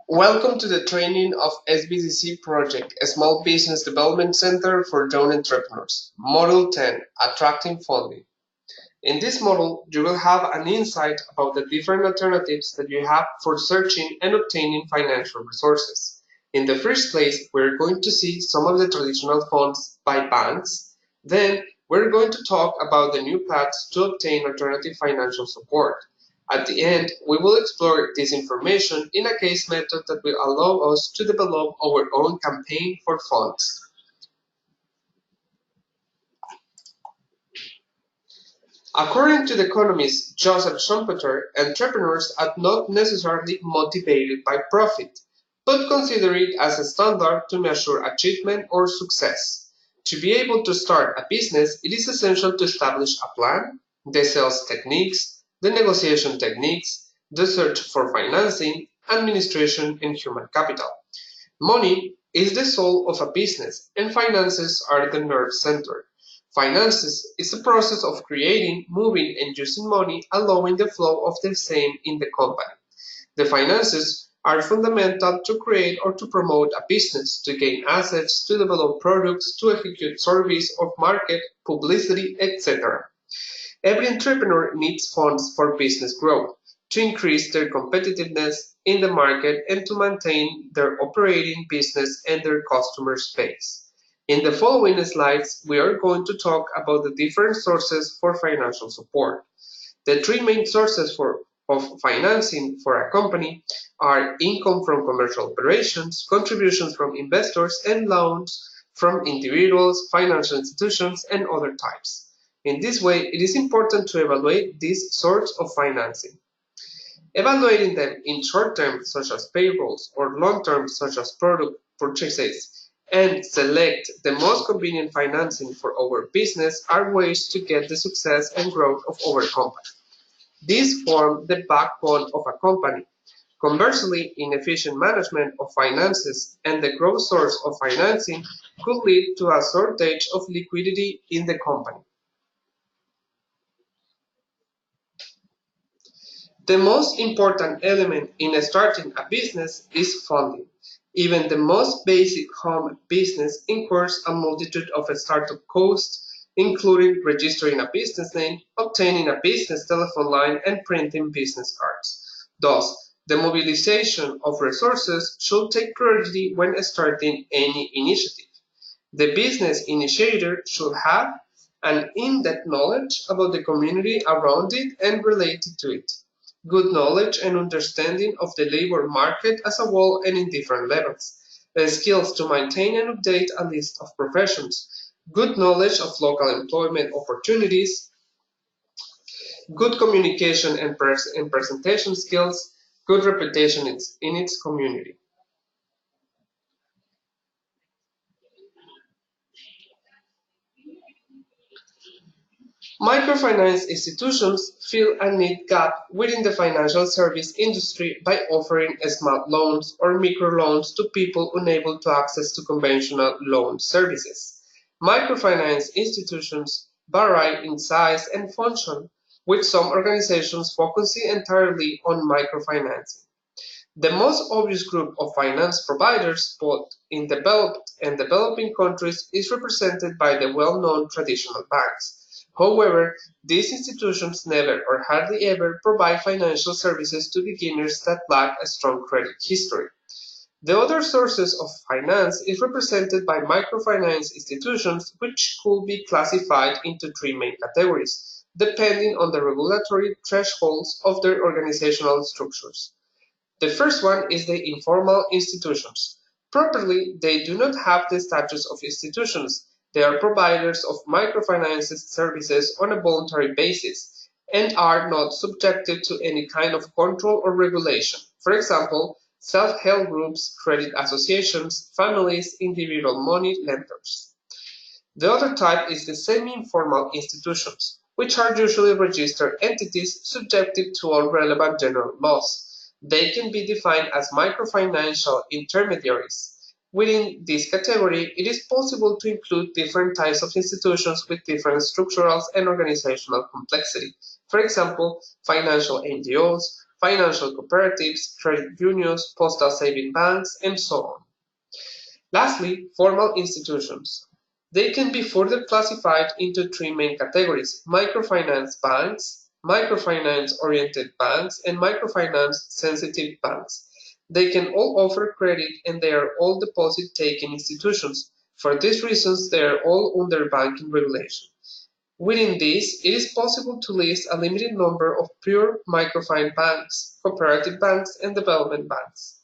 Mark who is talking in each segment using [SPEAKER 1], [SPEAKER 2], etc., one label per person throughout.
[SPEAKER 1] Welcome to the training of SBDC project, a small business development center for young entrepreneurs. Model 10, Attracting Funding. In this model, you will have an insight about the different alternatives that you have for searching and obtaining financial resources. In the first place, we're going to see some of the traditional funds by banks. Then, we're going to talk about the new paths to obtain alternative financial support. At the end, we will explore this information in a case method that will allow us to develop our own campaign for funds. According to the economist Joseph Schumpeter, entrepreneurs are not necessarily motivated by profit, but consider it as a standard to measure achievement or success. To be able to start a business, it is essential to establish a plan, the sales techniques, the negotiation techniques, the search for financing, administration, and human capital. Money is the soul of a business, and finances are the nerve center. Finances is the process of creating, moving, and using money, allowing the flow of the same in the company. The finances are fundamental to create or to promote a business, to gain assets, to develop products, to execute service of market, publicity, etc. Every entrepreneur needs funds for business growth, to increase their competitiveness in the market and to maintain their operating business and their customer base. In the following slides, we are going to talk about the different sources for financial support. The three main sources of financing for a company are income from commercial operations, contributions from investors, and loans from individuals, financial institutions, and other types. In this way, it is important to evaluate these sorts of financing. Evaluating them in short term, such as payrolls, or long term, such as product purchases, and select the most convenient financing for our business are ways to get the success and growth of our company. These form the backbone of a company. Conversely, inefficient management of finances and the growth source of financing could lead to a shortage of liquidity in the company. The most important element in starting a business is funding. Even the most basic home business incurs a multitude of startup costs, including registering a business name, obtaining a business telephone line, and printing business cards. Thus, the mobilization of resources should take priority when starting any initiative. The business initiator should have an in-depth knowledge about the community around it and related to it, good knowledge and understanding of the labor market as a whole and in different levels, the skills to maintain and update a list of professions, good knowledge of local employment opportunities, good communication and presentation skills, good reputation in its community. Microfinance institutions fill a need gap within the financial service industry by offering small loans or microloans to people unable to access to conventional loan services. Microfinance institutions vary in size and function, with some organizations focusing entirely on microfinancing. The most obvious group of finance providers, both in developed and developing countries, is represented by the well-known traditional banks. However, these institutions never or hardly ever provide financial services to beginners that lack a strong credit history. The other sources of finance is represented by microfinance institutions, which could be classified into three main categories, depending on the regulatory thresholds of their organizational structures. The first one is the informal institutions. Properly, they do not have the status of institutions. They are providers of microfinance services on a voluntary basis and are not subjected to any kind of control or regulation. For example, self-help groups, credit associations, families, individual money lenders. The other type is the semi-informal institutions, which are usually registered entities subjected to all relevant general laws. They can be defined as microfinancial intermediaries. Within this category, it is possible to include different types of institutions with different structural and organizational complexity. For example, financial NGOs, financial cooperatives, credit unions, postal saving banks, and so on. Lastly, formal institutions. They can be further classified into three main categories: microfinance banks, microfinance-oriented banks, and microfinance-sensitive banks. They can all offer credit and they are all deposit-taking institutions. For these reasons, they are all under banking regulation. Within this, it is possible to list a limited number of pure microfinance banks, cooperative banks, and development banks.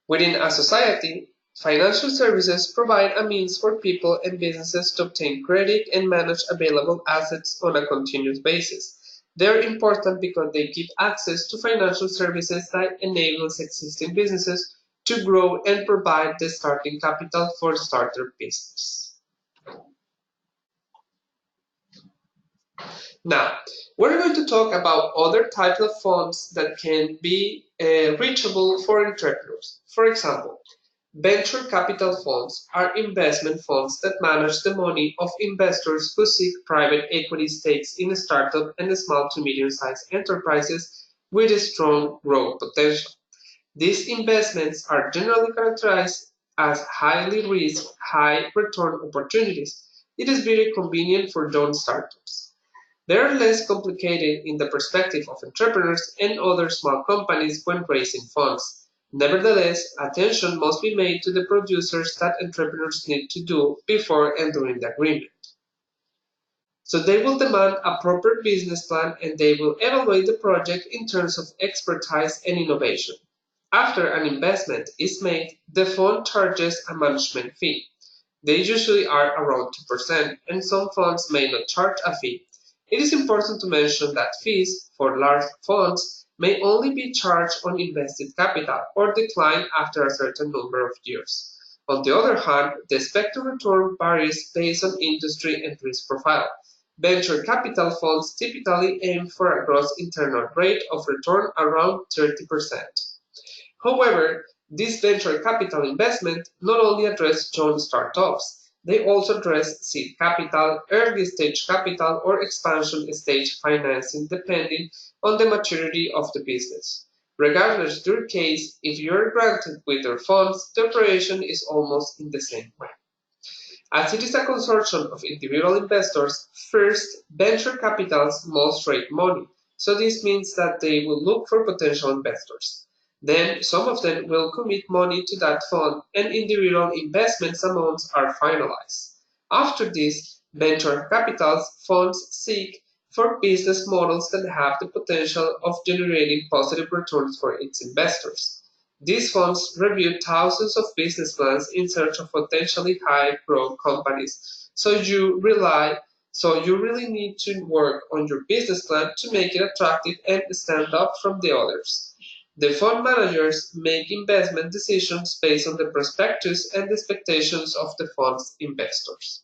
[SPEAKER 1] Within a society, financial services provide a means for people and businesses to obtain credit and manage available assets on a continuous basis. They are important because they give access to financial services that enables existing businesses to grow and provide the starting capital for start their business. Now, we're going to talk about other types of funds that can be reachable for entrepreneurs. For example, venture capital funds are investment funds that manage the money of investors who seek private equity stakes in startup and small to medium-sized enterprises with a strong growth potential. These investments are generally characterized as highly risk, high return opportunities. It is very convenient for young startups. They are less complicated in the perspective of entrepreneurs and other small companies when raising funds. Nevertheless, attention must be made to the producers that entrepreneurs need to do before entering the agreement. So they will demand a proper business plan and they will evaluate the project in terms of expertise and innovation. After an investment is made, the fund charges a management fee. They usually are around 2%, and some funds may not charge a fee. It is important to mention that fees for large funds may only be charged on invested capital or decline after a certain number of years. On the other hand, the expected return varies based on industry and risk profile. Venture capital funds typically aim for a gross internal rate of return around 30%. However, this venture capital investment not only address young startups, they also address seed capital, early stage capital, or expansion stage financing depending on the maturity of the business. Regardless of your case, if you are granted with their funds, the operation is almost in the same way. As it is a consortium of individual investors, first, venture capitals must raise money, so this means that they will look for potential investors. Then some of them will commit money to that fund and individual investment amounts are finalized. After this, venture capital funds seek for business models that have the potential of generating positive returns for its investors. These funds review thousands of business plans in search of potentially high-growth companies. So you really need to work on your business plan to make it attractive and stand out from the others. The fund managers make investment decisions based on the prospectus and the expectations of the fund's investors.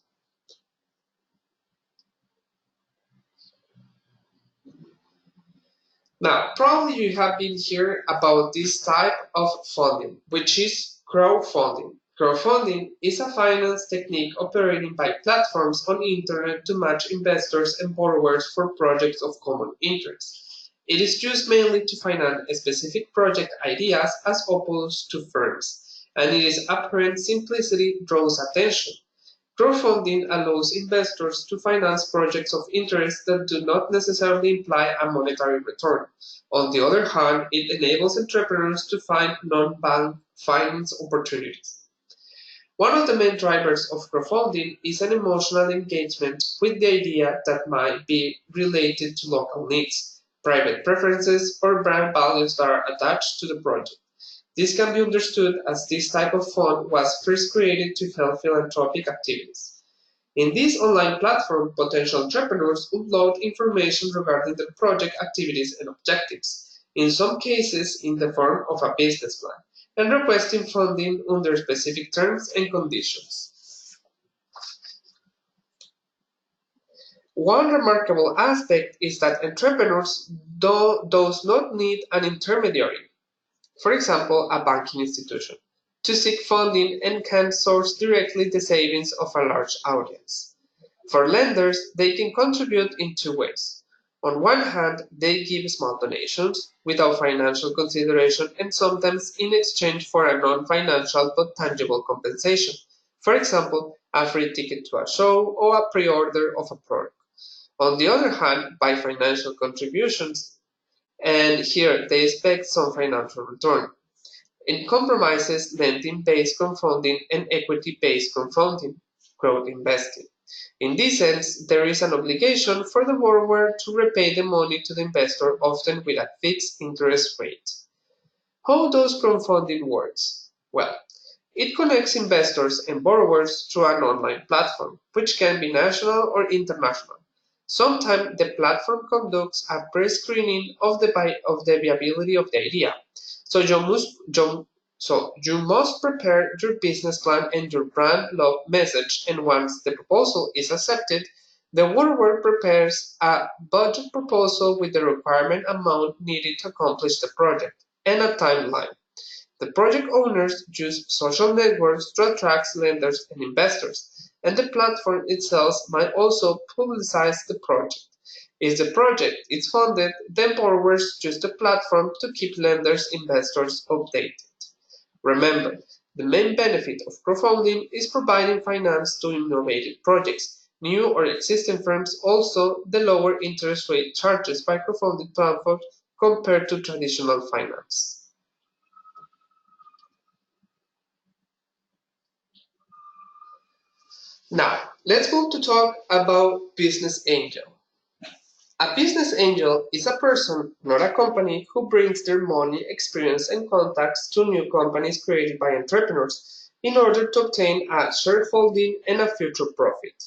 [SPEAKER 1] Now, probably you have been hearing about this type of funding, which is crowdfunding. Crowdfunding is a finance technique operating by platforms on the internet to match investors and borrowers for projects of common interest. It is used mainly to finance specific project ideas as opposed to firms, and its apparent simplicity draws attention. Crowdfunding allows investors to finance projects of interest that do not necessarily imply a monetary return. On the other hand, it enables entrepreneurs to find non-bank finance opportunities. One of the main drivers of crowdfunding is an emotional engagement with the idea that might be related to local needs, private preferences, or brand values that are attached to the project. This can be understood as this type of fund was first created to help philanthropic activities. In this online platform, potential entrepreneurs upload information regarding their project activities and objectives, in some cases in the form of a business plan, and requesting funding under specific terms and conditions. One remarkable aspect is that entrepreneurs does not need an intermediary, for example, a banking institution, to seek funding and can source directly the savings of a large audience. For lenders, they can contribute in two ways. On one hand, they give small donations without financial consideration and sometimes in exchange for a non-financial but tangible compensation. For example, a free ticket to a show or a pre-order of a product. On the other hand, by financial contributions, and here they expect some financial return. It compromises lending-based crowdfunding and equity-based crowdfunding, crowd investing. In this sense, there is an obligation for the borrower to repay the money to the investor, often with a fixed interest rate. How does crowdfunding works? Well, it connects investors and borrowers through an online platform, which can be national or international. Sometimes the platform conducts a pre-screening of the viability of the idea. So you must prepare your business plan and your brand love message, and once the proposal is accepted, the borrower prepares a budget proposal with the requirement amount needed to accomplish the project and a timeline. The project owners use social networks to attract lenders and investors, and the platform itself might also publicize the project. If the project is funded, then borrowers use the platform to keep lenders and investors updated. Remember, the main benefit of crowdfunding is providing finance to innovative projects. New or existing firms also the lower interest rate charges by crowdfunding platforms compared to traditional finance. Now, let's move to talk about business angel. A business angel is a person, not a company, who brings their money, experience, and contacts to new companies created by entrepreneurs in order to obtain a shareholding and a future profit.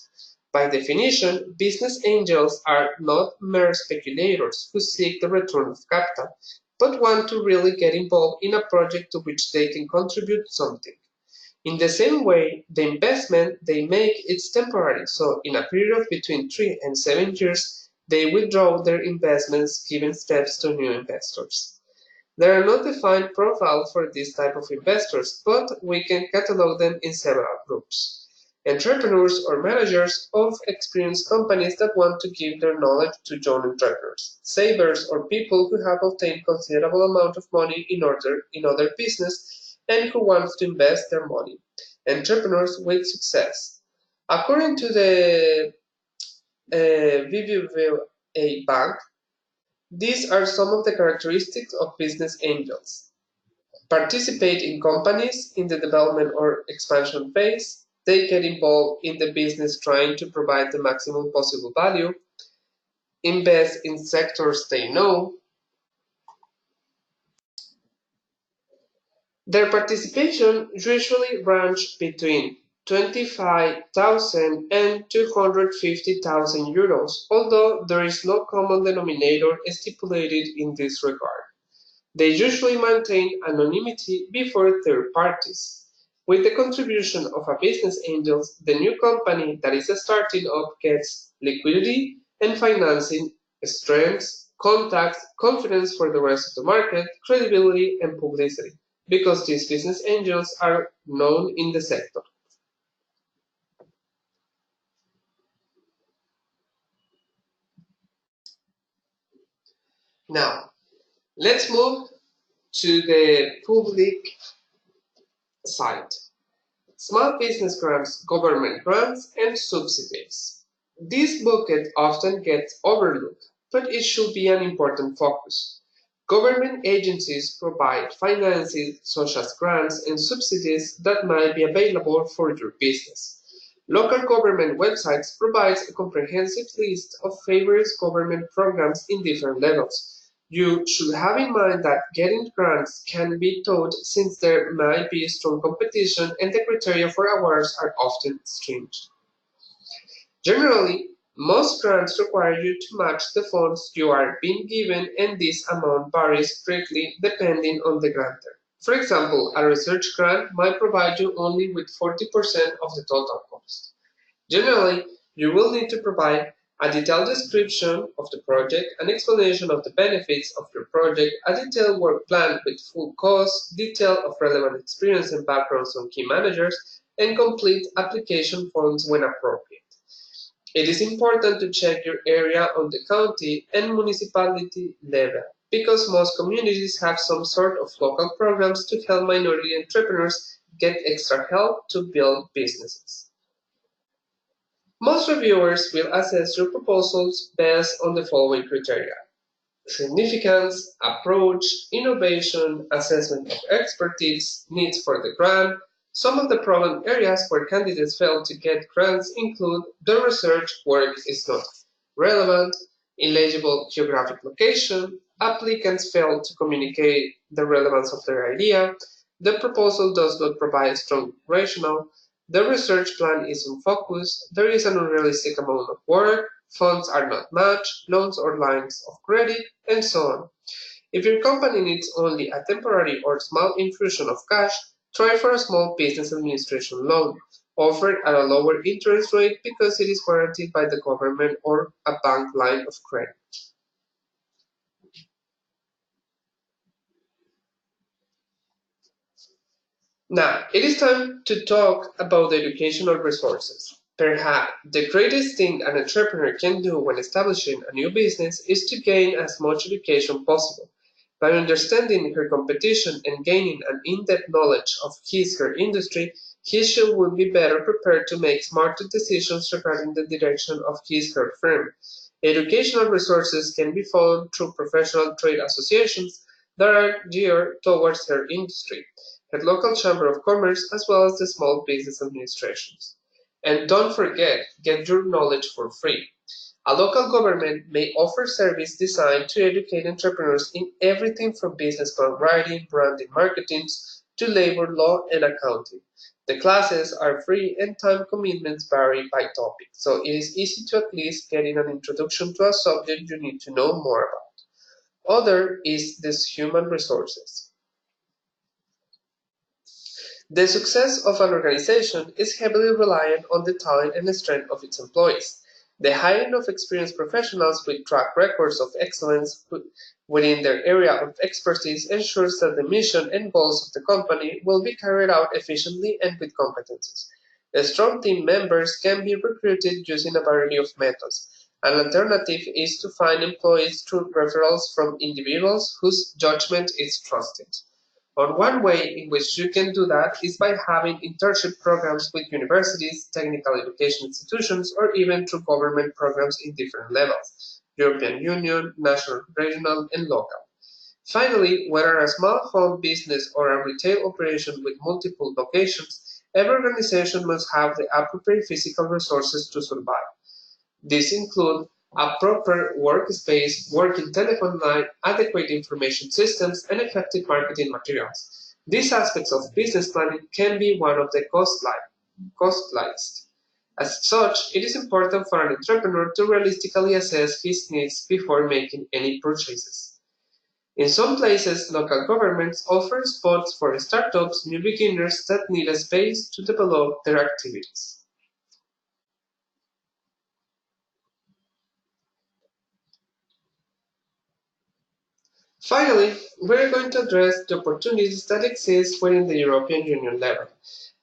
[SPEAKER 1] By definition, business angels are not mere speculators who seek the return of capital, but want to really get involved in a project to which they can contribute something. In the same way, the investment they make is temporary, so in a period of between 3 and 7 years, they withdraw their investments, giving steps to new investors. There are no defined profiles for this type of investors, but we can catalog them in several groups. Entrepreneurs or managers of experienced companies that want to give their knowledge to young entrepreneurs. Savers or people who have obtained considerable amount of money in other business and who want to invest their money. Entrepreneurs with success. According to the BBVA Bank, these are some of the characteristics of business angels. Participate in companies in the development or expansion phase. They get involved in the business trying to provide the maximum possible value. Invest in sectors they know. Their participation usually ranges between 25,000 and 250,000 euros, although there is no common denominator stipulated in this regard. They usually maintain anonymity before third parties. With the contribution of a business angel, the new company that is starting up gets liquidity and financing, strengths, contacts, confidence for the rest of the market, credibility, and publicity, because these business angels are known in the sector. Now, let's move to the public side. Small business grants, government grants, and subsidies. This bucket often gets overlooked, but it should be an important focus. Government agencies provide finances such as grants and subsidies that might be available for your business. Local government websites provide a comprehensive list of various government programs in different levels. You should have in mind that getting grants can be tough since there might be strong competition and the criteria for awards are often stringent. Generally, most grants require you to match the funds you are being given, and this amount varies greatly depending on the grantor. For example, a research grant might provide you only with 40% of the total cost. Generally, you will need to provide a detailed description of the project, an explanation of the benefits of your project, a detailed work plan with full costs, detail of relevant experience and backgrounds on key managers, and complete application forms when appropriate. It is important to check your area on the county and municipality level because most communities have some sort of local programs to help minority entrepreneurs get extra help to build businesses. Most reviewers will assess your proposals based on the following criteria: significance, approach, innovation, assessment of expertise, needs for the grant. Some of the problem areas where candidates fail to get grants include the research work is not relevant, illegible geographic location, applicants fail to communicate the relevance of their idea, the proposal does not provide strong rationale, the research plan is unfocused, there is an unrealistic amount of work, funds are not matched, loans or lines of credit, and so on. If your company needs only a temporary or small infusion of cash, try for a small business administration loan, offered at a lower interest rate because it is guaranteed by the government or a bank line of credit. Now, it is time to talk about the educational resources. Perhaps the greatest thing an entrepreneur can do when establishing a new business is to gain as much education possible. By understanding her competition and gaining an in-depth knowledge of his/her industry, he/she will be better prepared to make smarter decisions regarding the direction of his/her firm. Educational resources can be found through professional trade associations that are geared towards her industry, her local chamber of commerce, as well as the small business administrations. And don't forget, get your knowledge for free. A local government may offer service designed to educate entrepreneurs in everything from business plan writing, branding, marketing, to labor law and accounting. The classes are free and time commitments vary by topic, so it is easy to at least get in an introduction to a subject you need to know more about. Other is this human resources. The success of an organization is heavily reliant on the talent and strength of its employees. The hiring of experienced professionals with track records of excellence within their area of expertise ensures that the mission and goals of the company will be carried out efficiently and with competencies. Strong team members can be recruited using a variety of methods. An alternative is to find employees through referrals from individuals whose judgment is trusted. One way in which you can do that is by having internship programs with universities, technical education institutions, or even through government programs in different levels: European Union, national, regional, and local. Finally, whether a small home business or a retail operation with multiple locations, every organization must have the appropriate physical resources to survive. These include a proper workspace, working telephone line, adequate information systems, and effective marketing materials. These aspects of business planning can be one of the costliest. As such, it is important for an entrepreneur to realistically assess his needs before making any purchases. In some places, local governments offer spots for startups, new beginners that need a space to develop their activities. Finally, we are going to address the opportunities that exist within the European Union level.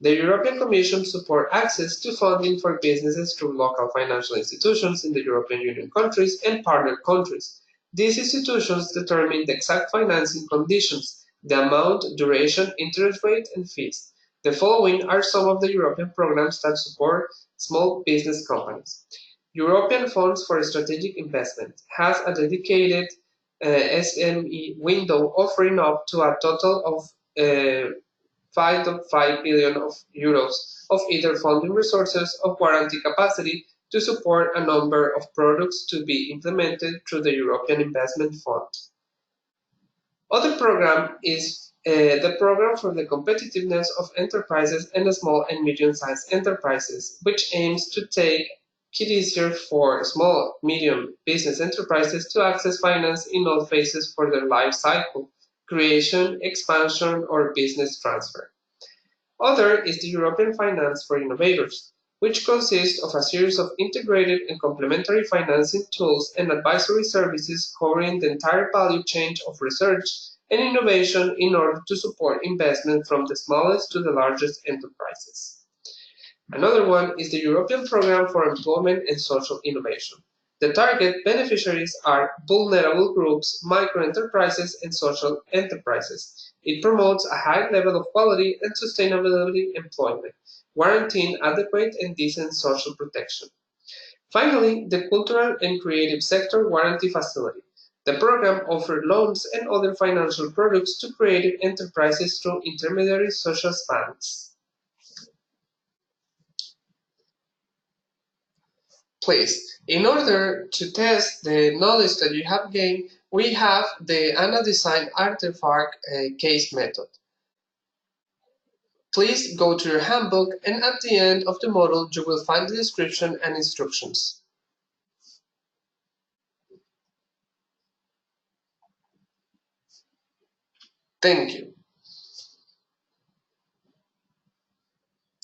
[SPEAKER 1] The European Commission supports access to funding for businesses through local financial institutions in the European Union countries and partner countries. These institutions determine the exact financing conditions, the amount, duration, interest rate, and fees. The following are some of the European programs that support small business companies. European Funds for Strategic Investment has a dedicated SME window offering up to a total of 5.5 billion of euros of either funding resources or guarantee capacity to support a number of products to be implemented through the European Investment Fund. Other program is the Program for the Competitiveness of Enterprises and Small and Medium-Sized Enterprises, which aims to take it easier for small, medium business enterprises to access finance in all phases for their life cycle: creation, expansion, or business transfer. Other is the European Finance for Innovators, which consists of a series of integrated and complementary financing tools and advisory services covering the entire value chain of research and innovation in order to support investment from the smallest to the largest enterprises. Another one is the European Programme for Employment and Social Innovation. The target beneficiaries are vulnerable groups, micro-enterprises, and social enterprises. It promotes a high level of quality and sustainability employment, guaranteeing adequate and decent social protection. Finally, the Cultural and Creative Sector Guarantee Facility. The program offers loans and other financial products to creative enterprises through intermediaries such as banks. Please, in order to test the knowledge that you have gained, we have the ANA Design Artifact case method. Please go to your handbook, and at the end of the module you will find the description and instructions. Thank you.